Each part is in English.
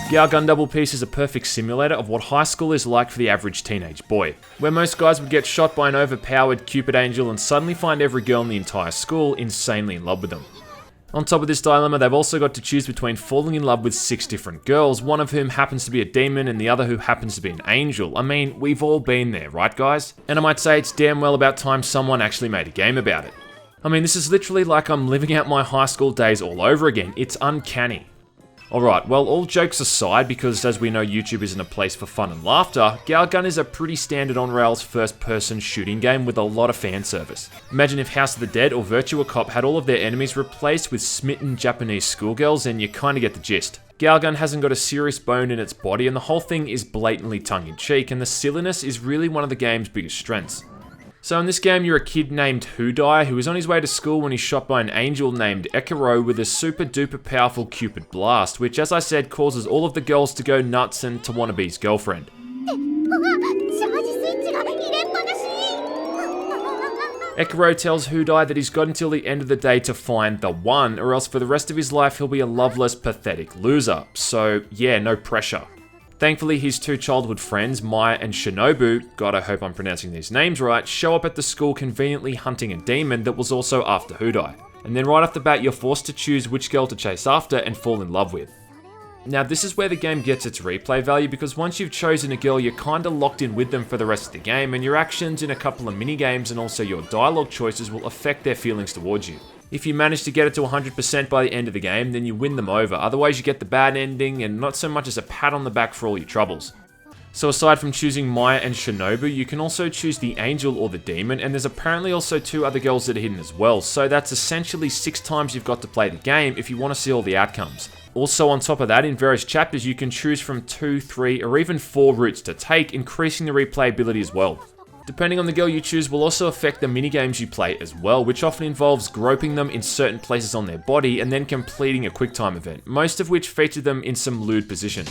Gyaru Gan Daburu Pīsu is a perfect simulator of what high school is like for the average teenage boy, where most guys would get shot by an overpowered Cupid angel and suddenly find every girl in the entire school insanely in love with them. On top of this dilemma, they've also got to choose between falling in love with 6 different girls, one of whom happens to be a demon and the other who happens to be an angel. I mean, we've all been there, right guys? And I might say it's damn well about time someone actually made a game about it. I mean, this is literally like I'm living out my high school days all over again. It's uncanny. Alright, well, all jokes aside, because as we know YouTube isn't a place for fun and laughter, Gyaru Gan is a pretty standard on-rails first-person shooting game with a lot of fan service. Imagine if House of the Dead or Virtua Cop had all of their enemies replaced with smitten Japanese schoolgirls, and you kinda get the gist. Gyaru Gan hasn't got a serious bone in its body, and the whole thing is blatantly tongue-in-cheek, and the silliness is really one of the game's biggest strengths. So in this game, you're a kid named Hudai who is on his way to school when he's shot by an angel named Ekiro with a super duper powerful Cupid blast, which as I said causes all of the girls to go nuts and to wanna be his girlfriend. Ekiro tells Hudai that he's got until the end of the day to find the one, or else for the rest of his life he'll be a loveless, pathetic loser. So yeah, no pressure. Thankfully, his 2 childhood friends, Maya and Shinobu, God I hope I'm pronouncing these names right, show up at the school conveniently hunting a demon that was also after Hudai. And then right off the bat you're forced to choose which girl to chase after and fall in love with. Now this is where the game gets its replay value, because once you've chosen a girl you're kinda locked in with them for the rest of the game, and your actions in a couple of minigames and also your dialogue choices will affect their feelings towards you. If you manage to get it to 100% by the end of the game, then you win them over, otherwise you get the bad ending and not so much as a pat on the back for all your troubles. So aside from choosing Maya and Shinobu, you can also choose the angel or the demon, and there's apparently also 2 other girls that are hidden as well, so that's essentially 6 times you've got to play the game if you want to see all the outcomes. Also on top of that, in various chapters you can choose from 2, 3 or even 4 routes to take, increasing the replayability as well. Depending on the girl you choose will also affect the minigames you play as well, which often involves groping them in certain places on their body and then completing a QuickTime event, most of which feature them in some lewd positions.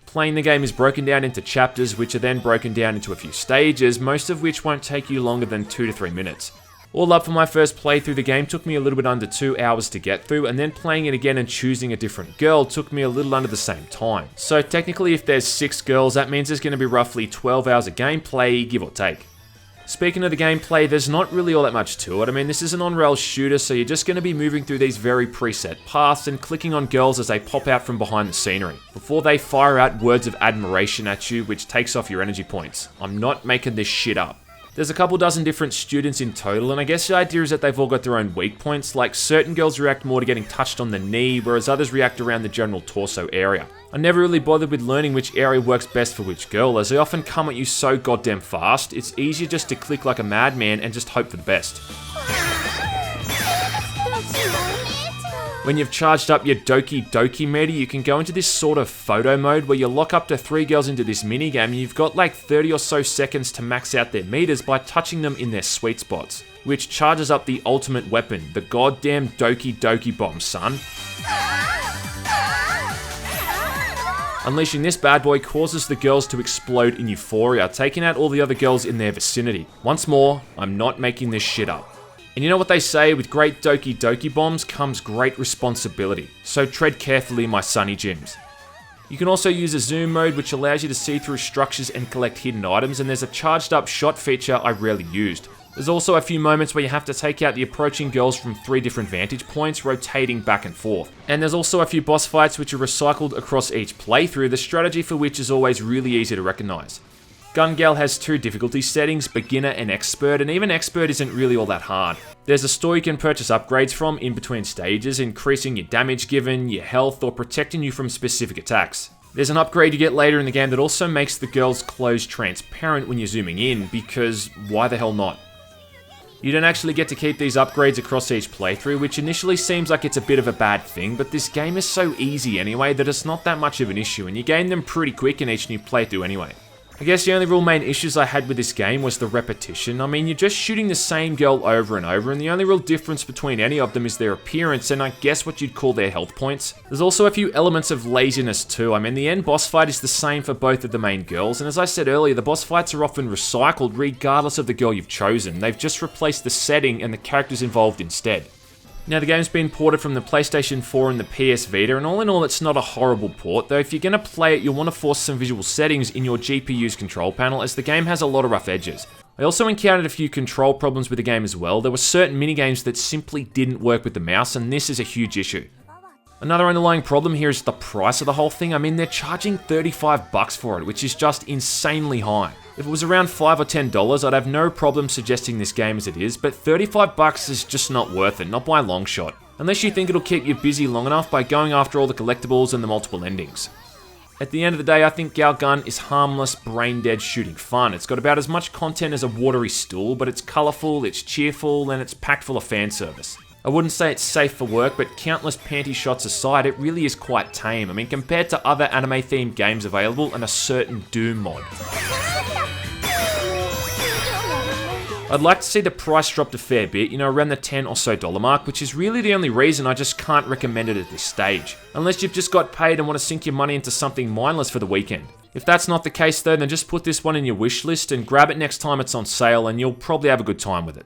Playing the game is broken down into chapters, which are then broken down into a few stages, most of which won't take you longer than 2 to 3 minutes. All up, for my first playthrough, the game took me a little bit under 2 hours to get through, and then playing it again and choosing a different girl took me a little under the same time. So technically if there's 6 girls, that means there's going to be roughly 12 hours of gameplay, give or take. Speaking of the gameplay, there's not really all that much to it. I mean, this is an on-rails shooter, so you're just going to be moving through these very preset paths and clicking on girls as they pop out from behind the scenery, before they fire out words of admiration at you, which takes off your energy points. I'm not making this shit up. There's a couple dozen different students in total, and I guess the idea is that they've all got their own weak points, like certain girls react more to getting touched on the knee, whereas others react around the general torso area. I never really bothered with learning which area works best for which girl, as they often come at you so goddamn fast, it's easier just to click like a madman and just hope for the best. When you've charged up your Doki Doki meter, you can go into this sort of photo mode where you lock up to 3 girls into this minigame, and you've got like 30 or so seconds to max out their meters by touching them in their sweet spots, which charges up the ultimate weapon, the goddamn Doki Doki bomb, son. Unleashing this bad boy causes the girls to explode in euphoria, taking out all the other girls in their vicinity. Once more, I'm not making this shit up. And you know what they say, with great Doki Doki bombs comes great responsibility, so tread carefully, my sunny gyms. You can also use a zoom mode, which allows you to see through structures and collect hidden items, and there's a charged up shot feature I rarely used. There's also a few moments where you have to take out the approaching girls from 3 different vantage points, rotating back and forth. And there's also a few boss fights which are recycled across each playthrough, the strategy for which is always really easy to recognize. Gun Gal has 2 difficulty settings, beginner and expert, and even expert isn't really all that hard. There's a store you can purchase upgrades from in between stages, increasing your damage given, your health, or protecting you from specific attacks. There's an upgrade you get later in the game that also makes the girl's clothes transparent when you're zooming in, because why the hell not? You don't actually get to keep these upgrades across each playthrough, which initially seems like it's a bit of a bad thing, but this game is so easy anyway that it's not that much of an issue, and you gain them pretty quick in each new playthrough anyway. I guess the only real main issues I had with this game was the repetition. I mean, you're just shooting the same girl over and over, and the only real difference between any of them is their appearance and I guess what you'd call their health points. There's also a few elements of laziness too. I mean, the end boss fight is the same for both of the main girls, and as I said earlier, the boss fights are often recycled regardless of the girl you've chosen. They've just replaced the setting and the characters involved instead. Now, the game's been ported from the PlayStation 4 and the PS Vita, and all in all, it's not a horrible port, though if you're going to play it, you'll want to force some visual settings in your GPU's control panel, as the game has a lot of rough edges. I also encountered a few control problems with the game as well. There were certain minigames that simply didn't work with the mouse, and this is a huge issue. Another underlying problem here is the price of the whole thing. I mean, they're charging $35 for it, which is just insanely high. If it was around $5 or $10, I'd have no problem suggesting this game as it is, but $35 is just not worth it, not by a long shot. Unless you think it'll keep you busy long enough by going after all the collectibles and the multiple endings. At the end of the day, I think Gyaru Gan is harmless, brain-dead shooting fun. It's got about as much content as a watery stool, but it's colourful, it's cheerful, and it's packed full of fan service. I wouldn't say it's safe for work, but countless panty shots aside, it really is quite tame. I mean, compared to other anime-themed games available and a certain Doom mod. I'd like to see the price dropped a fair bit, around the $10 or so mark, which is really the only reason I just can't recommend it at this stage. Unless you've just got paid and want to sink your money into something mindless for the weekend. If that's not the case though, then just put this one in your wish list and grab it next time it's on sale and you'll probably have a good time with it.